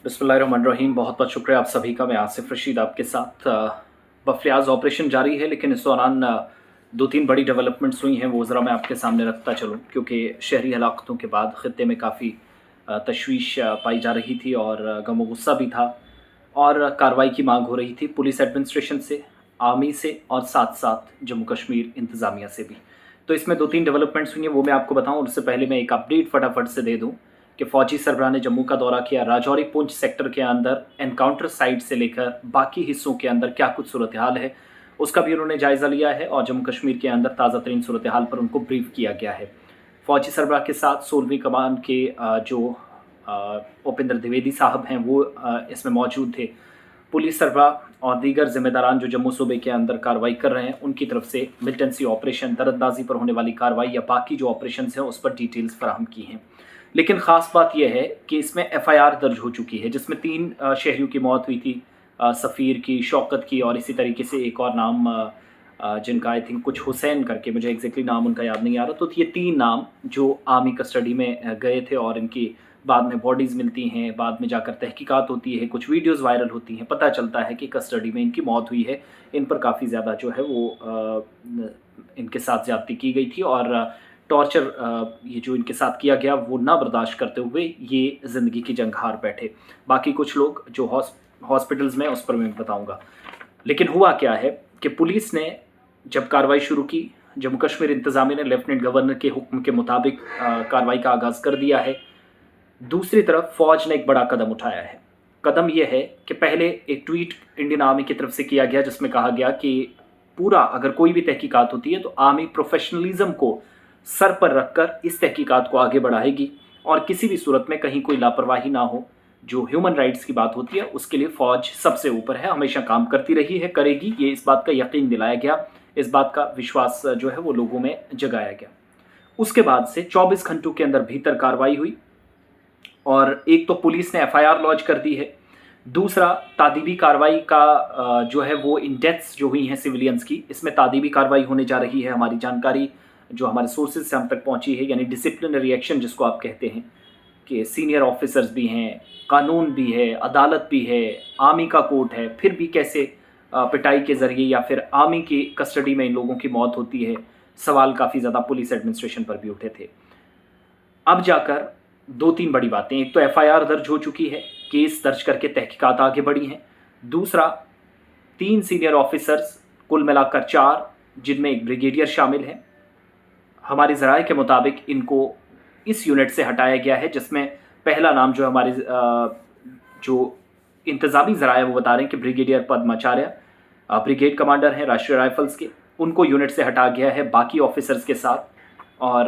बिस्मिल्लाहिर्रहमानिर्रहीम। बहुत बहुत शुक्रिया आप सभी का। मैं आसिफ रशीद आपके साथ। बफ्लियाज ऑपरेशन जारी है, लेकिन इस दौरान दो तीन बड़ी डेवलपमेंट्स हुई हैं, वो ज़रा मैं आपके सामने रखता चलूँ, क्योंकि शहरी हलाकतों के बाद ख़त्े में काफ़ी तशवीश पाई जा रही थी और गम गुस्सा भी था, और कार्रवाई की मांग हो रही थी पुलिस एडमिनिस्ट्रेशन से, आर्मी से, और साथ साथ जम्मू कश्मीर इंतज़ामिया से भी। तो इसमें दो तीन डेवलपमेंट्स हुई हैं, वो मैं आपको बताऊँ। उससे पहले मैं एक अपडेट फटाफट से दे दूँ कि फ़ौजी सरबराह ने जम्मू का दौरा किया। राजौरी पुंछ सेक्टर के अंदर एनकाउंटर साइट से लेकर बाकी हिस्सों के अंदर क्या कुछ सूरत हाल है, उसका भी उन्होंने जायज़ा लिया है, और जम्मू कश्मीर के अंदर ताज़ा तरीन सूरत हाल पर उनको ब्रीफ किया गया है। फ़ौजी सरबराह के साथ 16वीं कमान के जो उपेंद्र द्विवेदी साहब हैं, वो इसमें मौजूद थे। पुलिस सरबराह और दीगर ज़िम्मेदारान जो जम्मू सूबे के अंदर कार्रवाई कर रहे हैं, उनकी तरफ से मिलिटेंसी ऑपरेशन, दरअंदाजी पर होने वाली कार्रवाई या बाकी जो ऑपरेशन हैं, उस पर डिटेल्स फराहम की हैं। लेकिन ख़ास बात यह है कि इसमें एफआईआर दर्ज हो चुकी है, जिसमें 3 शहरियों की मौत हुई थी, सफ़ीर की, शौकत की, और इसी तरीके से एक और नाम जिनका आई थिंक कुछ हुसैन करके, मुझे एग्जैक्टली नाम उनका याद नहीं आ रहा। तो ये 3 नाम जो आर्मी कस्टडी में गए थे, और इनकी बाद में बॉडीज़ मिलती हैं, बाद में जाकर तहकीकात होती है, कुछ वीडियोज़ वायरल होती हैं, पता चलता है कि कस्टडी में इनकी मौत हुई है। इन पर काफ़ी ज़्यादा जो है वो इनके साथ ज़्यादती की गई थी, और टॉर्चर ये जो इनके साथ किया गया वो ना बर्दाश्त करते हुए ये ज़िंदगी की जंग हार बैठे। बाकी कुछ लोग जो हॉस्पिटल्स में, उस पर मैं बताऊंगा। लेकिन हुआ क्या है कि पुलिस ने जब कार्रवाई शुरू की, जम्मू कश्मीर इंतज़ामिया ने लेफ्टिनेंट गवर्नर के हुक्म के मुताबिक कार्रवाई का आगाज़ कर दिया है। दूसरी तरफ फ़ौज ने एक बड़ा कदम उठाया है। कदम यह है कि पहले एक ट्वीट इंडियन आर्मी की तरफ से किया गया, जिसमें कहा गया कि पूरा अगर कोई भी तहकीकात होती है तो आर्मी प्रोफेशनलिज्म को सर पर रखकर इस तहकीकात को आगे बढ़ाएगी, और किसी भी सूरत में कहीं कोई लापरवाही ना हो। जो ह्यूमन राइट्स की बात होती है, उसके लिए फ़ौज सबसे ऊपर है, हमेशा काम करती रही है, करेगी। ये इस बात का यकीन दिलाया गया, इस बात का विश्वास जो है वो लोगों में जगाया गया। उसके बाद से 24 घंटों के अंदर भीतर कार्रवाई हुई, और एक तो पुलिस ने एफआईआर लॉन्च कर दी है, दूसरा तादीबी कार्रवाई का जो है वो इन डेथ्स जो हुई हैं सिविलियंस की, इसमें तादीबी कार्रवाई होने जा रही है। हमारी जानकारी जो हमारे सोर्सेज से हम तक पहुंची है, यानी डिसिप्लिनरी एक्शन जिसको आप कहते हैं, कि सीनियर ऑफिसर्स भी हैं, कानून भी है, अदालत भी है, आर्मी का कोर्ट है, फिर भी कैसे पिटाई के ज़रिए या फिर आर्मी की कस्टडी में इन लोगों की मौत होती है। सवाल काफ़ी ज़्यादा पुलिस एडमिनिस्ट्रेशन पर भी उठे थे। अब जाकर दो तीन बड़ी बातें। एक तो एफआईआर दर्ज हो चुकी है, केस दर्ज करके तहकीकात आगे बढ़ी हैं। दूसरा, 3 सीनियर ऑफिसर्स, कुल मिलाकर 4, जिनमें एक ब्रिगेडियर शामिल है, हमारी ज़राए के मुताबिक इनको इस यूनिट से हटाया गया है, जिसमें पहला नाम जो हमारे जो इंतज़ामी ज़राए वो बता रहे हैं कि ब्रिगेडियर पद्माचार्य ब्रिगेड कमांडर हैं राष्ट्रीय राइफल्स के, उनको यूनिट से हटा गया है बाकी ऑफिसर्स के साथ। और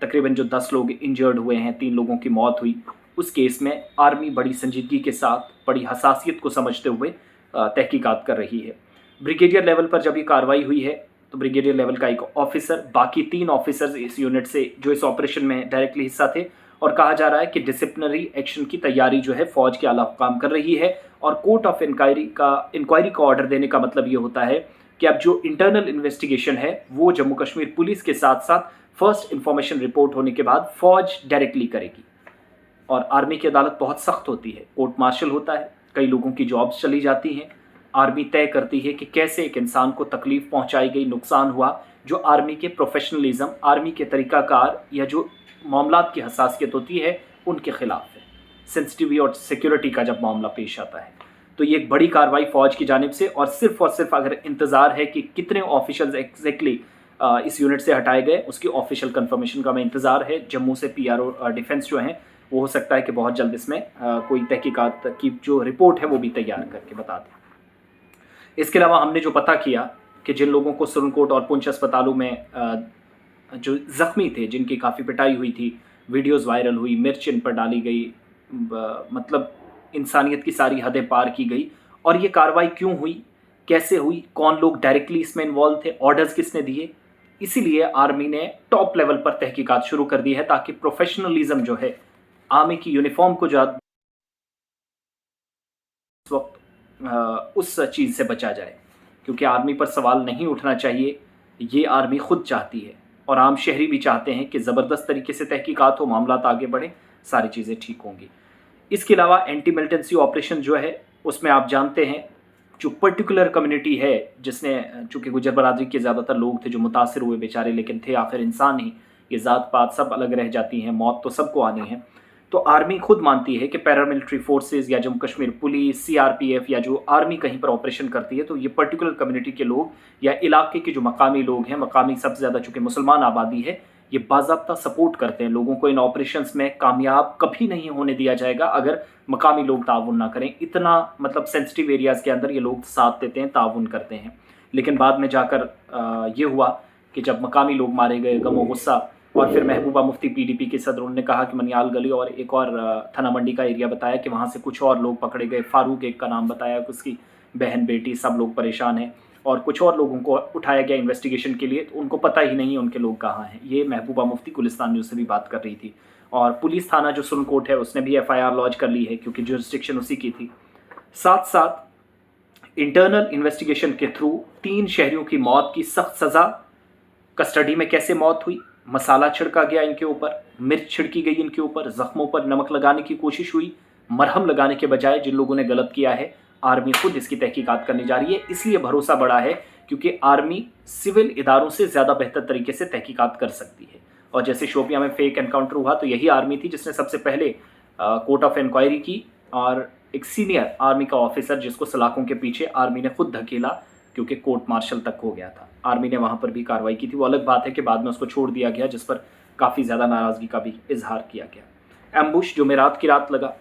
तकरीबन जो 10 लोग इंजर्ड हुए हैं, 3 लोगों की मौत हुई, उस केस में आर्मी बड़ी संजीदगी के साथ, बड़ी हसासियत को समझते हुए तहकीकात कर रही है। ब्रिगेडियर लेवल पर जब ये कार्रवाई हुई है, तो ब्रिगेडियर लेवल का एक ऑफिसर, बाकी 3 ऑफिसर्स इस यूनिट से जो इस ऑपरेशन में डायरेक्टली हिस्सा थे, और कहा जा रहा है कि डिसिप्लिनरी एक्शन की तैयारी जो है फ़ौज के आला हुकाम कर रही है। और कोर्ट ऑफ इंक्वायरी का ऑर्डर देने का मतलब ये होता है कि अब जो इंटरनल इन्वेस्टिगेशन है वो जम्मू कश्मीर पुलिस के साथ साथ फर्स्ट इंफॉर्मेशन रिपोर्ट होने के बाद फ़ौज डायरेक्टली करेगी। और आर्मी की अदालत बहुत सख्त होती है, कोर्ट मार्शल होता है, कई लोगों की जॉब्स चली जाती हैं। आर्मी तय करती है कि कैसे एक इंसान को तकलीफ़ पहुंचाई गई, नुकसान हुआ, जो आर्मी के प्रोफेशनलिज्म, आर्मी के तरीक़ाकार या जो मामलात की हसासियत होती है उनके ख़िलाफ़ है। सेंसिटिविटी और सिक्योरिटी का जब मामला पेश आता है, तो ये एक बड़ी कार्रवाई फ़ौज की जानिब से। और सिर्फ अगर इंतज़ार है कि कितने ऑफिशियल्स एग्जैक्टली इस यूनिट से हटाए गए, उसकी ऑफिशियल कंफर्मेशन का हमें इंतज़ार है। जम्मू से पीआरओ डिफेंस जो हैं, वो हो सकता है कि बहुत जल्द इसमें कोई तहकीकात की जो रिपोर्ट है वो भी तैयार करके बता दें। इसके अलावा हमने जो पता किया कि जिन लोगों को सुरनकोट और पुंछ अस्पतालों में जो ज़ख्मी थे, जिनकी काफ़ी पिटाई हुई थी, वीडियोज़ वायरल हुई, मिर्च इन पर डाली गई, मतलब इंसानियत की सारी हदें पार की गई। और ये कार्रवाई क्यों हुई, कैसे हुई, कौन लोग डायरेक्टली इसमें इन्वॉल्व थे, ऑर्डर्स किसने दिए, इसीलिए आर्मी ने टॉप लेवल पर तहकीकात शुरू कर दी है, ताकि प्रोफेशनलिज्म जो है आर्मी की यूनिफॉर्म को जो इस वक्त उस चीज़ से बचा जाए। क्योंकि आर्मी पर सवाल नहीं उठना चाहिए, ये आर्मी खुद चाहती है, और आम शहरी भी चाहते हैं कि ज़बरदस्त तरीके से तहकीकात हो, मामलात आगे बढ़ें, सारी चीज़ें ठीक होंगी। इसके अलावा एंटी मिलिटेंसी ऑपरेशन जो है उसमें आप जानते हैं जो पर्टिकुलर कम्युनिटी है जिसने, चूँकि गुजर बरादरी के ज़्यादातर लोग थे जो मुतासिर हुए बेचारे, लेकिन थे आखिर इंसान ही, ये ज़ात पात सब अलग रह जाती हैं, मौत तो सबको आनी है। तो आर्मी खुद मानती है कि पैरामिलिट्री फोर्सेस या जम्मू कश्मीर पुलिस, सीआरपीएफ या जो आर्मी कहीं पर ऑपरेशन करती है तो ये पर्टिकुलर कम्युनिटी के लोग या इलाके के जो मकामी लोग हैं, मकामी सबसे ज़्यादा चूँकि मुसलमान आबादी है, ये बाज़ाब्ता सपोर्ट करते हैं लोगों को। इन ऑपरेशंस में कामयाब कभी नहीं होने दिया जाएगा अगर मकामी लोग ताउन ना करें। इतना मतलब सेंसिटिव एरियाज़ के अंदर ये लोग साथ देते हैं, ताउन करते हैं। लेकिन बाद में जाकर ये हुआ कि जब मकामी लोग मारे गए, गम और गुस्सा, और फिर महबूबा मुफ्ती पीडीपी के सदर, उन्होंने कहा कि मनियाल गली और एक और थाना मंडी का एरिया बताया कि वहाँ से कुछ और लोग पकड़े गए। फारूक एक का नाम बताया, उसकी बहन बेटी सब लोग परेशान हैं, और कुछ और लोगों को उठाया गया इन्वेस्टिगेशन के लिए, तो उनको पता ही नहीं है उनके लोग कहाँ हैं। ये महबूबा मुफ्ती गुलिस्तान न्यूज़ से भी बात कर रही थी। और पुलिस थाना जो सुरनकोट है उसने भी एफआईआर लॉन्च कर ली है क्योंकि जुरिस्डिक्शन उसी की थी। साथ साथ इंटरनल इन्वेस्टिगेशन के थ्रू 3 शहरियों की मौत की सख्त सज़ा, कस्टडी में कैसे मौत हुई, मसाला छिड़का गया इनके ऊपर, मिर्च छिड़की गई इनके ऊपर, जख्मों पर नमक लगाने की कोशिश हुई, मरहम लगाने के बजाय जिन लोगों ने गलत किया है, आर्मी खुद इसकी तहकीकात करने जा रही है। इसलिए भरोसा बढ़ा है क्योंकि आर्मी सिविल इदारों से ज़्यादा बेहतर तरीके से तहकीकात कर सकती है। और जैसे शोपियां में फेक एनकाउंटर हुआ तो यही आर्मी थी जिसने सबसे पहले कोर्ट ऑफ इंक्वायरी की, और एक सीनियर आर्मी का ऑफिसर जिसको सलाखों के पीछे आर्मी ने खुद धकेला क्योंकि कोर्ट मार्शल तक हो गया था, आर्मी ने वहाँ पर भी कार्रवाई की थी। वो अलग बात है कि बाद में उसको छोड़ दिया गया, जिस पर काफ़ी ज़्यादा नाराज़गी का भी इजहार किया गया। एम्बुश जुमेरात की रात लगा,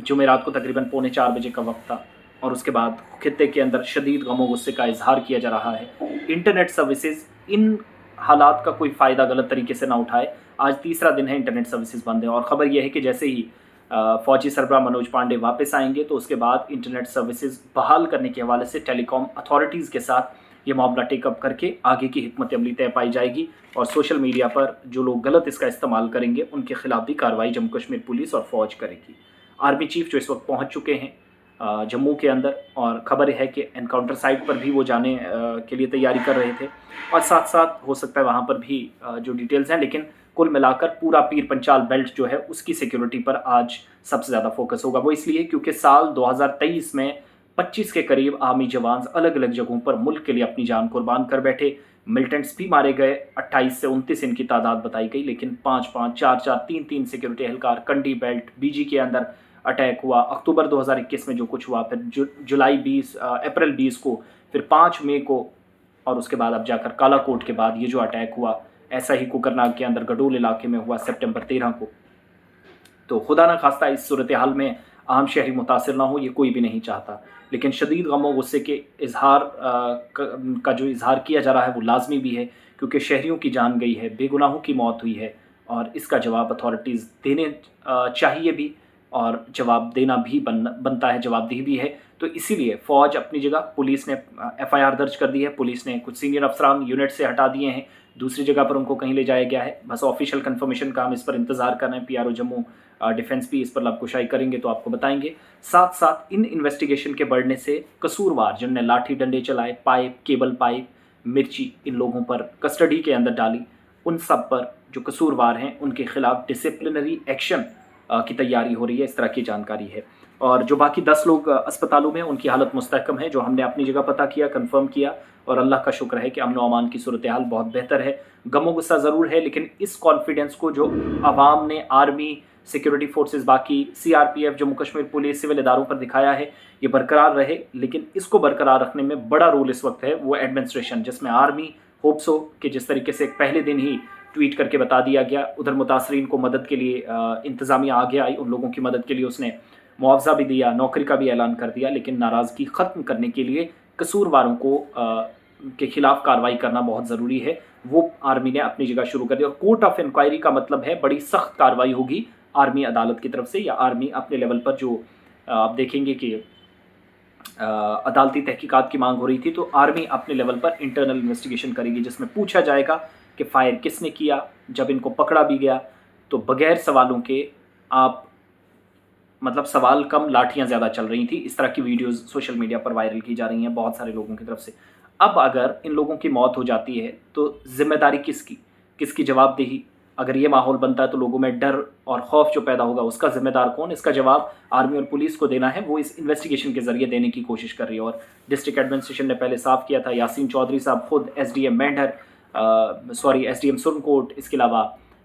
जुमेरात को तकरीबन 3:45 बजे का वक्त था, और उसके बाद खित्ते के अंदर शदीद गम और गुस्से का इजहार किया जा रहा है। इंटरनेट सर्विसेज इन हालात का कोई फ़ायदा गलत तरीके से ना उठाए। आज तीसरा दिन है इंटरनेट सर्विसेज बंद है, और ख़बर यह है कि जैसे ही फौजी सरबराह मनोज पांडे वापस आएंगे तो उसके बाद इंटरनेट सर्विसेज बहाल करने के हवाले से टेलीकॉम अथॉरिटीज़ के साथ ये मामला टेकअप करके आगे की हिकमत अमली तय पाई जाएगी, और सोशल मीडिया पर जो लोग गलत इसका इस्तेमाल करेंगे उनके खिलाफ भी कार्रवाई जम्मू कश्मीर पुलिस और फ़ौज करेगी। आर्मी चीफ जो इस वक्त पहुंच चुके हैं जम्मू के अंदर, और ख़बर है कि एनकाउंटर साइट पर भी वो जाने के लिए तैयारी कर रहे थे, और साथ साथ हो सकता है वहाँ पर भी जो डिटेल्स हैं, लेकिन कुल मिलाकर पूरा पीर पंचाल बेल्ट जो है उसकी सिक्योरिटी पर आज सबसे ज़्यादा फोकस होगा। वो इसलिए क्योंकि साल 2023 में 25 के करीब आर्मी जवान अलग अलग जगहों पर मुल्क के लिए अपनी जान कुर्बान कर बैठे। मिलिटेंट्स भी मारे गए, 28 से 29 इनकी तादाद बताई गई, लेकिन 5-5, 4-4, 3-3 सिक्योरिटी एहलकार, कंडी बेल्ट, बीजी के अंदर अटैक हुआ। अक्टूबर 2021 में जो कुछ हुआ, फिर जुलाई 20, अप्रैल 20 को, फिर 5 मई को, और उसके बाद अब जाकर कालाकोट के बाद ये जो अटैक हुआ, ऐसा ही कुकरनाग के अंदर गडोल इलाके में हुआ सितंबर 13 को। तो खुदा न खास्ता इस सूरत हाल में आम शहरी मुतासिर ना हो, ये कोई भी नहीं चाहता, लेकिन शदीद गम और गुस्से के इजहार का जो इजहार किया जा रहा है वो लाजमी भी है, क्योंकि शहरियों की जान गई है, बेगुनाहों की मौत हुई है, और इसका जवाब अथॉरिटीज़ देने चाहिए भी, और जवाब देना भी बनता है, जवाबदेही भी है। तो इसीलिए फ़ौज अपनी जगह, पुलिस ने एफआईआर दर्ज कर दी है, पुलिस ने कुछ सीनियर अफसरान यूनिट से हटा दिए हैं, दूसरी जगह पर उनको कहीं ले जाया गया है। बस ऑफिशियल कंफर्मेशन का हम इस पर इंतज़ार कर रहे हैं। पीआरओ जम्मू डिफेंस भी इस पर लबकुशाई करेंगे तो आपको बताएंगे। साथ साथ इन इन्वेस्टिगेशन के बढ़ने से कसूरवार जिनने लाठी डंडे चलाए, पाइप, केबल पाइप, मिर्ची इन लोगों पर कस्टडी के अंदर डाली, उन सब पर जो कसूरवार हैं उनके खिलाफ डिसिप्लिनरी एक्शन की तैयारी हो रही है, इस तरह की जानकारी है। और जो बाकी 10 लोग अस्पतालों में, उनकी हालत मुस्तहकम है, जो हमने अपनी जगह पता किया, कंफर्म किया, और अल्लाह का शुक्र है कि अमन व अमान की सूरत हाल बहुत बेहतर है। गमो गुस्सा ज़रूर है, लेकिन इस कॉन्फिडेंस को जो आवाम ने आर्मी, सिक्योरिटी फोर्सेस, बाकी CRPF, Jammu Kashmir police, civil इदारों पर दिखाया है, ये बरकरार रहे। लेकिन इसको बरकरार रखने में बड़ा रोल इस वक्त है वो एडमिनिस्ट्रेशन, जिसमें आर्मी होप्स हो कि जिस तरीके से पहले दिन ही ट्वीट करके बता दिया गया, उधर मुतासरीन को मदद के लिए इंतज़ामिया आगे आई, उन लोगों की मदद के लिए उसने मुआवजा भी दिया, नौकरी का भी ऐलान कर दिया, लेकिन नाराज़गी ख़त्म करने के लिए कसूरवारों को के खिलाफ कार्रवाई करना बहुत ज़रूरी है। वो आर्मी ने अपनी जगह शुरू कर दी, और कोर्ट ऑफ इंक्वायरी का मतलब है बड़ी सख्त कार्रवाई होगी आर्मी अदालत की तरफ से, या आर्मी अपने लेवल पर जो आप देखेंगे कि अदालती तहकीकात की मांग हो रही थी, तो आर्मी अपने लेवल पर इंटरनल इन्वेस्टिगेशन करेगी, जिसमें पूछा जाएगा कि फायर किसने किया। जब इनको पकड़ा भी गया तो बगैर सवालों के आप मतलब सवाल कम, लाठियां ज़्यादा चल रही थी, इस तरह की वीडियोस सोशल मीडिया पर वायरल की जा रही हैं बहुत सारे लोगों की तरफ से। अब अगर इन लोगों की मौत हो जाती है तो जिम्मेदारी किसकी, किसकी जवाबदेही, अगर ये माहौल बनता है तो लोगों में डर और खौफ जो पैदा होगा उसका जिम्मेदार कौन, इसका जवाब आर्मी और पुलिस को देना है। वो इस इन्वेस्टिगेशन के जरिए देने की कोशिश कर रही है। और डिस्ट्रिक्ट एडमिनिस्ट्रेशन ने पहले साफ किया था, यासीन चौधरी साहब खुद एसडीएम मेंढर, एसडीएम सुरनकोट, इसके अलावा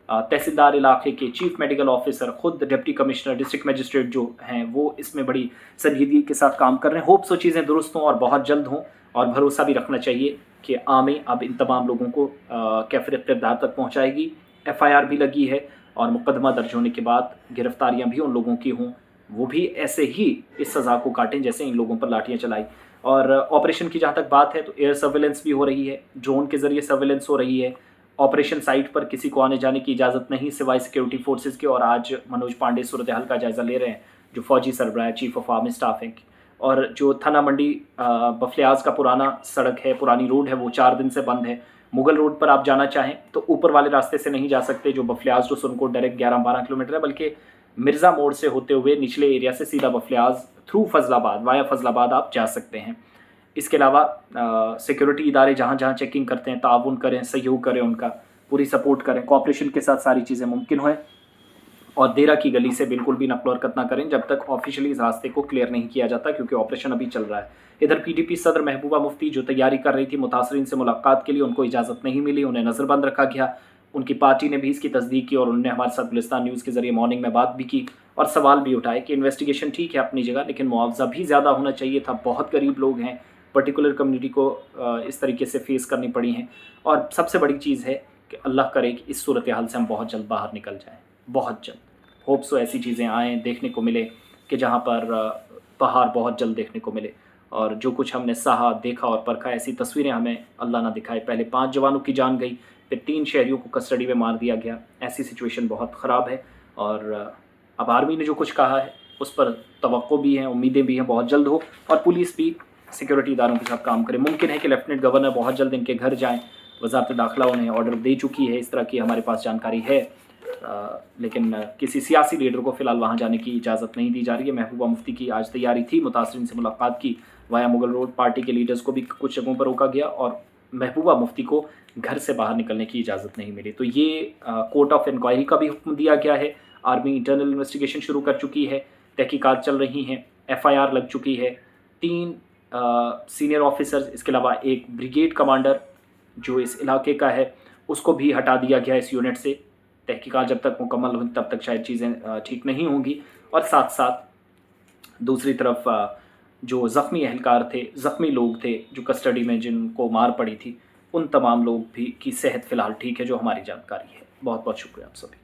तहसीलदार इलाके के चीफ मेडिकल ऑफिसर, खुद डिप्टी कमिश्नर, डिस्ट्रिक्ट मजिस्ट्रेट जो हैं वो इसमें बड़ी संजीदगी के साथ काम कर रहे हैं। होप्स वो चीज़ें दुरुस्त हों और बहुत जल्द हों, और भरोसा भी रखना चाहिए कि आर्मी अब इन तमाम लोगों को कैफिर किरदार तक पहुँचाएगी। एफआईआर भी लगी है और मुकदमा दर्ज होने के बाद गिरफ्तारियां भी उन लोगों की हों, वो भी ऐसे ही इस सज़ा को काटें जैसे इन लोगों पर लाठियां चलाई। और ऑपरेशन की जहाँ तक बात है तो एयर सर्वेलेंस भी हो रही है, ड्रोन के ज़रिए सर्वेलेंस हो रही है। ऑपरेशन साइट पर किसी को आने जाने की इजाज़त नहीं सिवाय सिक्योरिटी फोर्सेज के। और आज मनोज पांडे सूरत हाल का जायज़ा ले रहे हैं, जो फौजी सरबराह चीफ ऑफ आर्मी स्टाफ है। और जो थाना मंडी बफलियाज का पुराना सड़क है, पुरानी रोड है, वो 4 दिन से बंद है। मुगल रोड पर आप जाना चाहें तो ऊपर वाले रास्ते से नहीं जा सकते जो Bafliaz to Surankote direct 11-12 kilometre है, बल्कि मिर्ज़ा मोड़ से होते हुए निचले एरिया से सीधा बफलियाज थ्रू फजलाबाद, वाया फजलाबाद आप जा सकते हैं। इसके अलावा सिक्योरिटी इदारे जहाँ जहाँ चेकिंग करते हैं ताउन करें, सहयोग करें, उनका पूरी सपोर्ट करें, कोऑपरेशन के साथ सारी चीज़ें मुमकिन हों। और देरा की गली से बिल्कुल भी नकल हरकत ना करें जब तक ऑफिशियली इस रास्ते को क्लियर नहीं किया जाता, क्योंकि ऑपरेशन अभी चल रहा है। इधर पीडीपी सदर महबूबा मुफ्ती जो तैयारी कर रही थी मुतासरीन से मुलाकात के लिए, उनको इजाज़त नहीं मिली, उन्हें नज़रबंद रखा गया। उनकी पार्टी ने भी इसकी तस्दीक की और उन्होंने हमारे साथ गुलिस्तान न्यूज़ के ज़रिए मॉर्निंग में बात भी की और सवाल भी उठाए कि इन्वेस्टिगेशन ठीक है अपनी जगह, लेकिन मुआवजा भी ज़्यादा होना चाहिए था। बहुत गरीब लोग हैं, पर्टिकुलर कम्युनिटी को इस तरीके से फेस करनी पड़ी हैं। और सबसे बड़ी चीज़ है कि अल्लाह करे कि इस सूरत हाल से हम बहुत जल्द बाहर निकल जाएँ, बहुत जल्द। होप सो ऐसी चीज़ें आएँ, देखने को मिले कि जहाँ पर बाहर बहुत जल्द देखने को मिले। और जो कुछ हमने सहा, देखा और परखा, ऐसी तस्वीरें हमें अल्लाह ना दिखाए। पहले 5 जवानों की जान गई, फिर 3 शहरियों को कस्टडी में मार दिया गया। ऐसी सिचुएशन बहुत ख़राब है। और अब आर्मी ने जो कुछ कहा है उस पर तवक्को भी है, उम्मीदें भी हैं बहुत जल्द हो, और पुलिस भी सिक्योरिटी इदारों के साथ काम करे। मुमकिन है कि लेफ्टिनेंट गवर्नर बहुत जल्द इनके घर जाएँ। वज़ारत दाखिला उन्हें ऑर्डर दे चुकी है, इस तरह की हमारे पास जानकारी है। लेकिन किसी सियासी लीडर को फ़िलहाल वहाँ जाने की इजाज़त नहीं दी जा रही है। महबूबा मुफ्ती की आज तैयारी थी मुतासरीन से मुलाकात की, वाया मुगल रोड। पार्टी के लीडर्स को भी कुछ जगहों पर रोका गया और महबूबा मुफ्ती को घर से बाहर निकलने की इजाज़त नहीं मिली। तो ये कोर्ट ऑफ इंक्वायरी का भी हुक्म दिया गया है। आर्मी इंटरनल इन्वेस्टिगेशन शुरू कर चुकी है, तहकीकात चल रही हैं, एफआईआर लग चुकी है। 3 सीनियर ऑफिसर्स, इसके अलावा एक ब्रिगेड कमांडर जो इस इलाके का है उसको भी हटा दिया गया इस यूनिट से। तहकीकात जब तक मुकम्मल हों तब तक शायद चीज़ें ठीक नहीं होंगी। और साथ साथ दूसरी तरफ जो ज़ख्मी एहलकार थे, ज़ख्मी लोग थे जो कस्टडी में जिनको मार पड़ी थी, उन तमाम लोग भी की सेहत फ़िलहाल ठीक है, जो हमारी जानकारी है। बहुत बहुत शुक्रिया आप सभी।